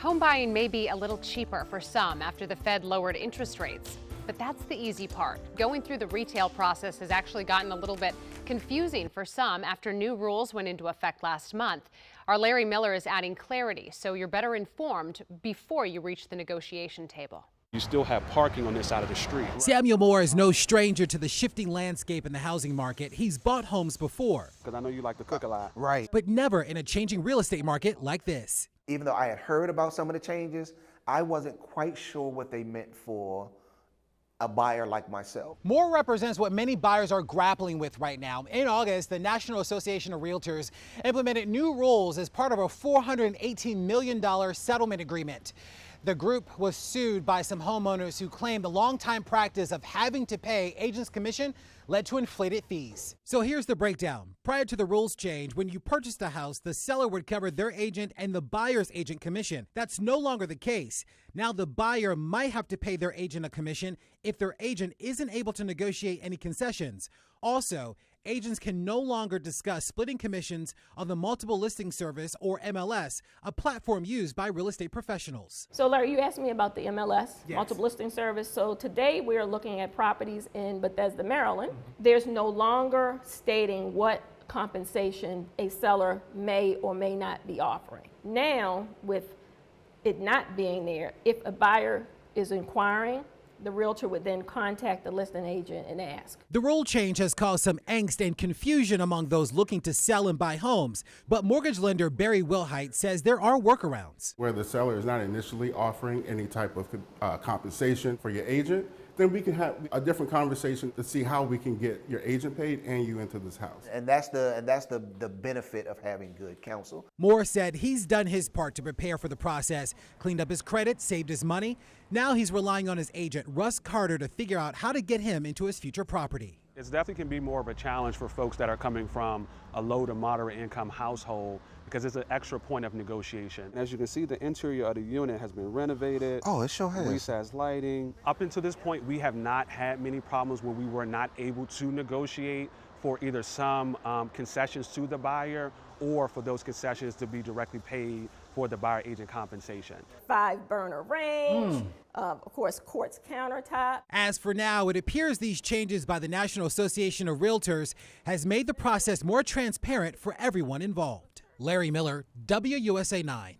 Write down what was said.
Home buying may be a little cheaper for some after the Fed lowered interest rates. But that's the easy part. Going through the retail process has actually gotten a little bit confusing for some after new rules went into effect last month. Our Larry Miller is adding clarity so you're better informed before you reach the negotiation table. You still have parking on this side of the street. Samuel Moore is no stranger to the shifting landscape in the housing market. He's bought homes before. Because I know you like to cook a lot. Right. But never in a changing real estate market like this. Even though I had heard about some of the changes, I wasn't quite sure what they meant for a buyer like myself. Moore represents what many buyers are grappling with right now. In August, the National Association of Realtors implemented new rules as part of a $418 million settlement agreement. The group was sued by some homeowners who claimed the longtime practice of having to pay agents' commission led to inflated fees. So here's the breakdown. Prior to the rules change, when you purchased a house, the seller would cover their agent and the buyer's agent commission. That's no longer the case. Now the buyer might have to pay their agent a commission if their agent isn't able to negotiate any concessions. Also, agents can no longer discuss splitting commissions on the multiple listing service, or MLS, a platform used by real estate professionals. So Larry, you asked me about the MLS, Yes. multiple listing service. So today we are looking at properties in Bethesda, Maryland. There's no longer stating what compensation a seller may or may not be offering. Now, with it not being there, if a buyer is inquiring, the realtor would then contact the listing agent and ask. The rule change has caused some angst and confusion among those looking to sell and buy homes. But mortgage lender Barry Wilhite says there are workarounds. Where the seller is not initially offering any type of compensation for your agent, then we can have a different conversation to see how we can get your agent paid and you into this house. And that's the benefit of having good counsel. Moore said he's done his part to prepare for the process, cleaned up his credit, saved his money. Now he's relying on his agent, Russ Carter, to figure out how to get him into his future property. It definitely can be more of a challenge for folks that are coming from a low to moderate income household because it's an extra point of negotiation. As you can see, the interior of the unit has been renovated. Oh, it sure has. Recessed lighting. Up until this point, we have not had many problems where we were not able to negotiate for either some concessions to the buyer or for those concessions to be directly paid for the buyer agent compensation. 5-burner range, of course, quartz countertop. As for now, it appears these changes by the National Association of Realtors has made the process more transparent for everyone involved. Larry Miller, WUSA 9.